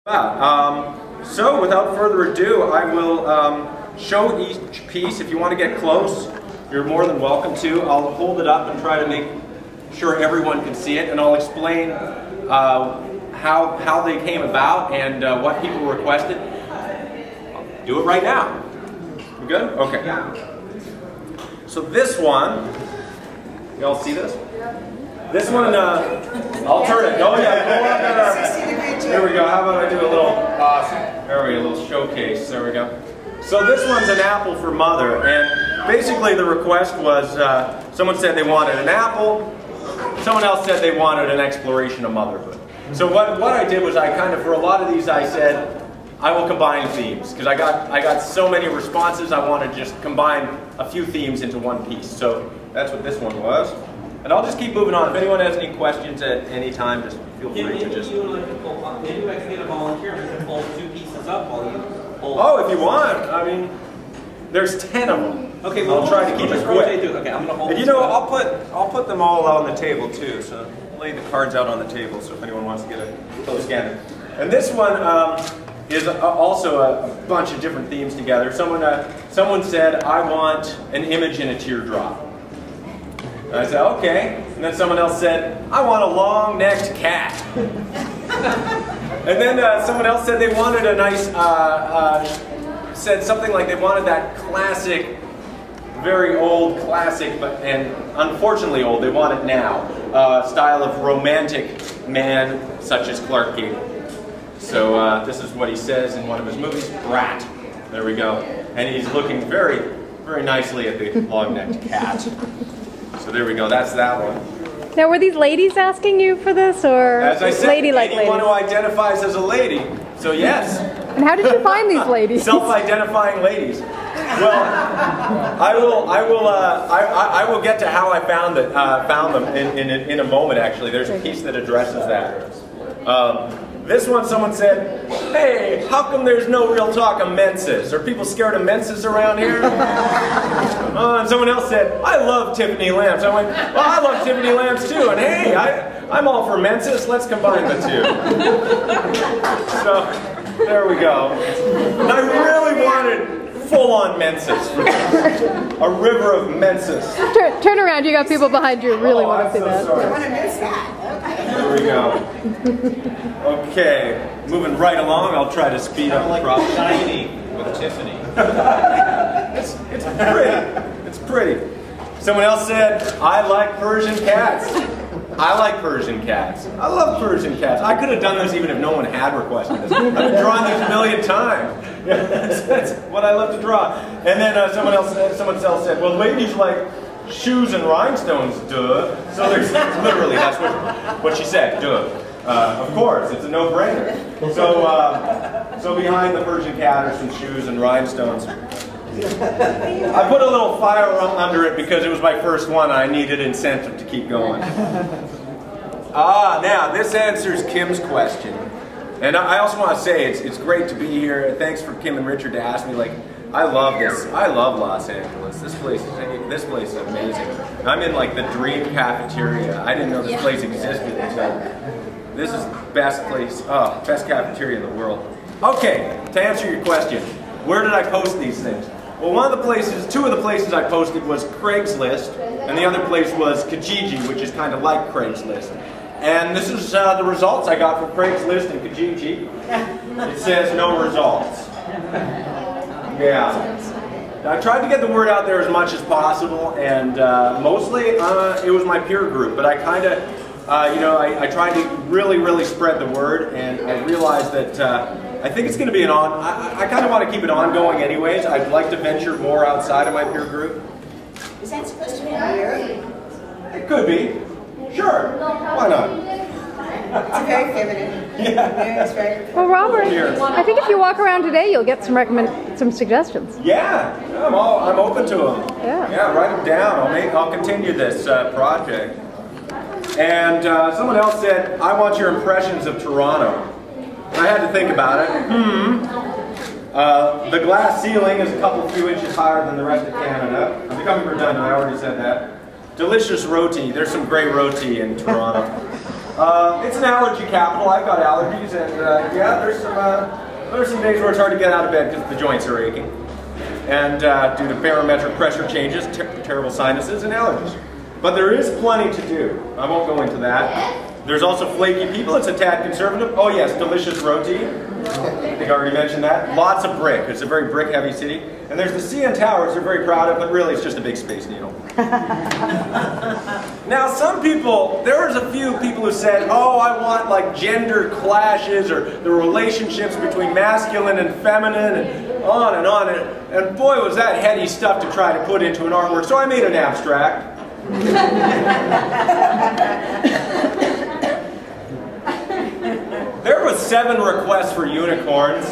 So without further ado, I will show each piece. If you want to get close, you're more than welcome to. I'll hold it up and try to make sure everyone can see it, and I'll explain how they came about and what people requested. I'll do it right now. You good? Okay. Yeah. So this one, you all see this? This one, I'll turn it. Oh yeah, there we go. How about I do a little, there we go, a little showcase. There we go. So this one's an apple for mother, and basically the request was, someone said they wanted an apple, someone else said they wanted an exploration of motherhood. So what I did was I kind of, for a lot of these I said, I will combine themes, because I got so many responses, I want to just combine a few themes into one piece. So that's what this one was. And I'll just keep moving on. If anyone has any questions at any time, just feel free to just... Maybe I can get a volunteer and pull two pieces up while you pull... Oh, if you want. I mean, there's 10 of them. Okay, well, I'll try to keep it quick. Okay, I'm gonna hold. And you know, I'll put them all on the table too. So lay the cards out on the table. So if anyone wants to get a close scanner. And this one is also a bunch of different themes together. Someone said, I want an image in a teardrop. And I said, okay. And then someone else said, I want a long-necked cat. And then someone else said they wanted a nice, said something like they wanted that classic, very old classic, and unfortunately old, they want it now, style of romantic man such as Clark Gable. So this is what he says in one of his movies, Brat. There we go. And he's looking very, very nicely at the long-necked cat. So there we go, that's that one. Now, were these ladies asking you for this, or as I said, lady-like ladies? Anyone who identifies as a lady, so yes. And how did you find these ladies? Self-identifying ladies. Well, I will get to how I found them in a moment. Actually, there's a piece that addresses that. This one, someone said, hey, how come there's no real talk of menses? Are people scared of menses around here? And someone else said, I love Tiffany lamps. I went, well, I love Tiffany lamps too. And hey, I'm all for menses. Let's combine the two. So, there we go. And I really wanted full-on menses. A river of menses. Turn around. You got people behind you who really want to see that. Sorry. I want to miss that. There we go. Okay, moving right along. I'll try to speed up the process. Shiny with Tiffany. It's pretty. It's pretty. Someone else said, I like Persian cats. I like Persian cats. I love Persian cats. I could have done this even if no one had requested this. I've been drawing these a million times. That's what I love to draw. And then someone else said, well, ladies like shoes and rhinestones, duh. So there's literally, that's what she said, duh. Of course, it's a no-brainer. So behind the Persian cat are some shoes and rhinestones. I put a little fire under it because it was my first one. I needed incentive to keep going. Now this answers Kim's question. And I also want to say it's great to be here. Thanks for Kim and Richard to ask me. Like, I love this. I love Los Angeles. This place is amazing. I'm in like the dream cafeteria. I didn't know this place existed. So this is the best place, best cafeteria in the world. Okay, to answer your question, where did I post these things? Well, two of the places I posted was Craigslist, and the other place was Kijiji, which is kind of like Craigslist. And this is the results I got from Craigslist and Kijiji. It says no results. Yeah. I tried to get the word out there as much as possible, and mostly it was my peer group, but I kind of, I tried to really spread the word, and I realized that I think it's going to be I kind of want to keep it ongoing anyways. I'd like to venture more outside of my peer group. Is that supposed to be weird? It could be. Sure. Why not? It's very feminine. Yeah. It's very... Well, Robert, I think if you walk around today, you'll get some suggestions. Yeah. I'm open to them. Yeah. Yeah. Write them down. I'll continue this project. And someone else said, I want your impressions of Toronto. I had to think about it. The glass ceiling is a few inches higher than the rest of Canada. I'm becoming redundant, I already said that. Delicious roti. There's some great roti in Toronto. It's an allergy capital. I've got allergies, and yeah, there's some days where it's hard to get out of bed because the joints are aching, and due to barometric pressure changes, terrible sinuses, and allergies. But there is plenty to do. I won't go into that. There's also flaky people. It's a tad conservative. Oh yes, delicious roti. I think I already mentioned that. Lots of brick. It's a very brick-heavy city. And there's the CN Towers they're very proud of, but really it's just a big space needle. Now some people, there was a few people who said, oh, I want like gender clashes or the relationships between masculine and feminine and on and on. And boy, was that heady stuff to try to put into an artwork. So I made an abstract. There was 7 requests for unicorns.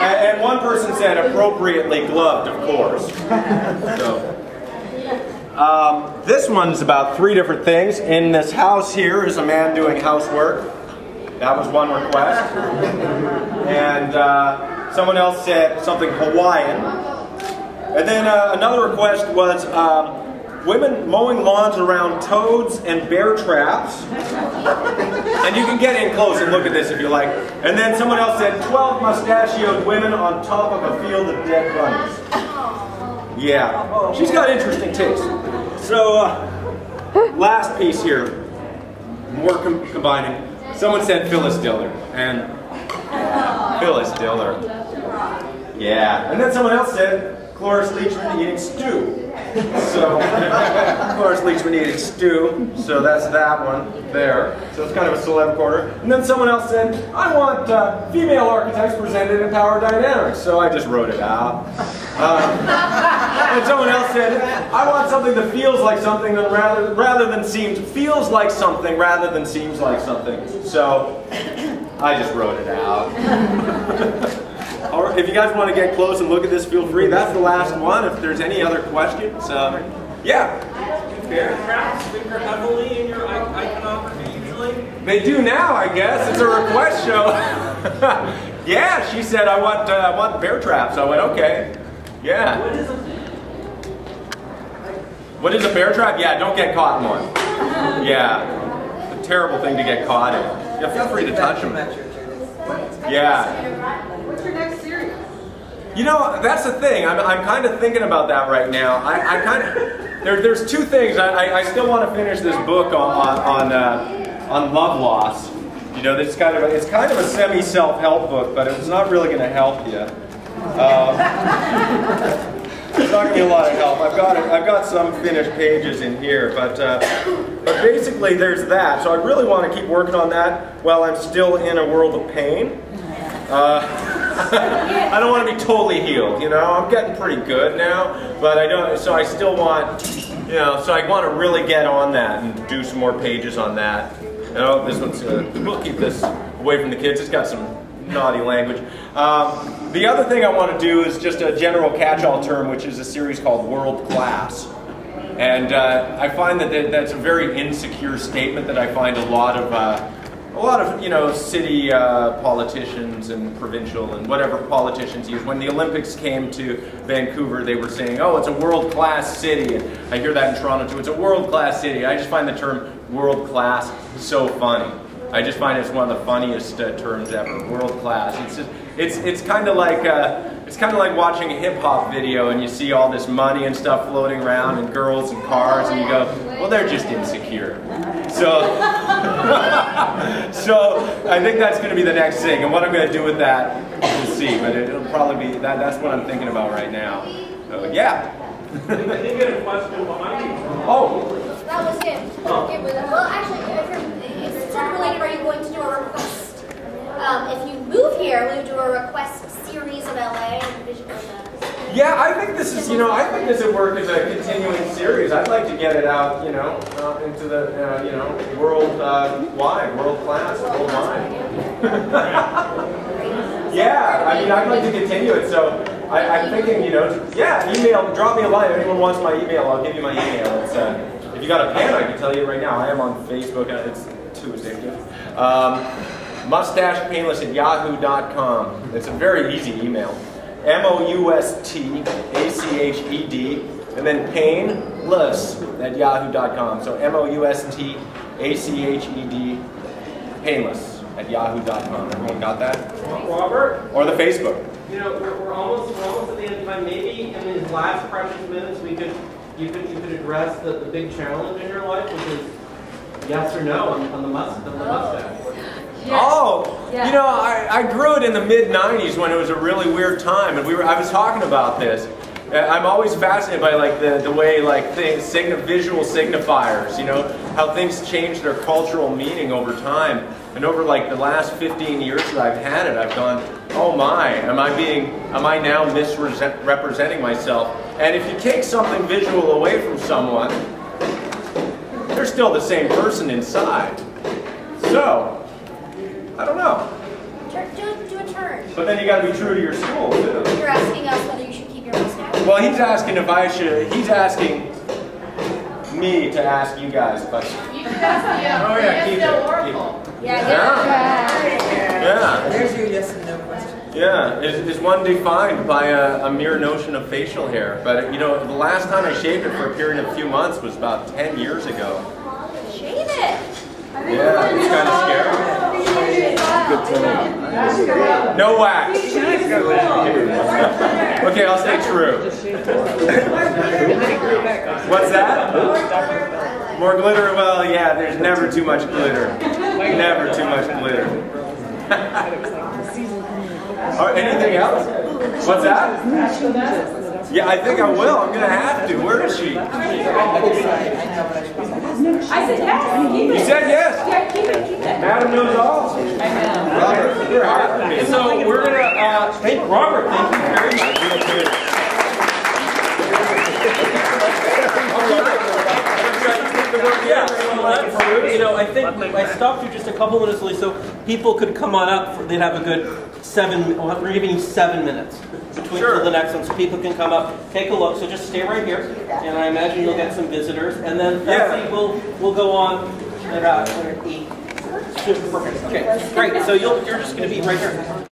And one person said appropriately gloved, of course. So, this one's about 3 different things. In this house here is a man doing housework. That was one request. And someone else said something Hawaiian. And then another request was women mowing lawns around toads and bear traps. And you can get in close and look at this if you like. And then someone else said 12 mustachioed women on top of a field of dead bunnies. Yeah, she's got interesting taste. So, last piece here, more combining. Someone said Phyllis Diller, and Phyllis Diller. Yeah, and then someone else said Cloris Leachman eating stew. So, Cloris Leachman eating stew, so that's that one there. So it's kind of a celeb quarter. And then someone else said, I want female archetypes presented in power dynamics, so I just wrote it out. And someone else said, I want something that feels like something rather than seems, feels like something rather than seems like something. So I just wrote it out. Or if you guys want to get close and look at this, feel free. That's the last one. If there's any other questions, yeah. Bear traps figure heavily in your iconography usually? They do now, I guess. It's a request show. Yeah, she said, I want bear traps. I went, okay. Yeah. What is a bear trap? Yeah, don't get caught in one. Yeah. It's a terrible thing to get caught in. Yeah, feel free to touch them. Yeah. What's your next series? You know, that's the thing. I'm kind of thinking about that right now. I kind of there's 2 things. I still want to finish this book on love loss. You know, it's kind of a semi self-help book, but it's not really going to help you. It's not going to be a lot of help. I've got some finished pages in here, but basically there's that. So I really want to keep working on that while I'm still in a world of pain. I don't want to be totally healed, you know. I'm getting pretty good now, but I don't. So I still want, you know. So I want to really get on that and do some more pages on that. You know, this one's. We'll keep this away from the kids. It's got some naughty language. The other thing I want to do is just a general catch-all term, which is a series called World Class. And I find that that's a very insecure statement that I find a lot of you know, city politicians and provincial and whatever politicians use. When the Olympics came to Vancouver, they were saying, oh, it's a world-class city. And I hear that in Toronto too. It's a world-class city. I just find the term world-class so funny. I just find it's one of the funniest terms ever. World-class. It's kind of like watching a hip-hop video and you see all this money and stuff floating around and girls and cars and you go, well, they're just insecure. So, so I think that's going to be the next thing. And what I'm going to do with that, we'll see. But it'll probably be that's what I'm thinking about right now. So yeah. I didn't get a question behind you. Oh. That was it. Well, actually, it's sort of related. Are you going to do a request? If you move here, will you do a request series of LA and visual? Yeah, I think this is, you know, I think this would work as a continuing series. I'd like to get it out, you know, into the, you know, world-wide, world-class, worldwide. Yeah, I mean, I'd like to continue it, so I'm thinking, you know, yeah, email, drop me a line. If anyone wants my email, I'll give you my email. It's, if you got a pen, I can tell you right now. I am on Facebook. It's too addictive. mustachepainless@yahoo.com. It's a very easy email. MOUSTACHED and then painless@yahoo.com. So MOUSTACHED, painless @yahoo.com. Everyone got that? Robert? Or the Facebook. You know, we're almost at the end of time. Maybe in these last precious minutes, you could address the big challenge in your life, which is yes or no on the mustache. Yes. Oh, Yeah. you know, I grew it in the mid-90s when it was a really weird time, and I was talking about this. I'm always fascinated by like the way like things, visual signifiers, you know, how things change their cultural meaning over time. And over like the last 15 years that I've had it, I've gone, oh my, am I now misrepresenting myself? And if you take something visual away from someone, they're still the same person inside. So, I don't know. Do a turn. But then you got to be true to your school too. You're asking us whether you should keep your mustache? Well, he's asking if I should. He's asking me to ask you guys questions. You should ask the Oh yeah, keep it. Oracle. Yeah. Yeah. There's your yes and no question. Yeah. Is one defined by a mere notion of facial hair? But you know, the last time I shaved it for a period of a few months was about 10 years ago. Shave it. Yeah, it's kind of scary. No wax. Okay, I'll stay true. What's that? More glitter? Well, yeah, there's never too much glitter. Never too much glitter. Anything else? What's that? Yeah, I think I will. I'm going to have to. Where is she? I said yes. Keep it. You said yes. Yeah, keep it. Madam knows all. I know. Robert, you're hard for me. So we're gonna thank Robert. Thank you very much. Yeah, you know, I think I stopped you just a couple minutes early so people could come on up. They'd have a good 7. We're giving you 7 minutes between the next one, so people can come up, take a look. So just stay right here, and I imagine you'll get some visitors, and then Betsy will go on at 8. Perfect. Okay, great. So you're just going to be right here.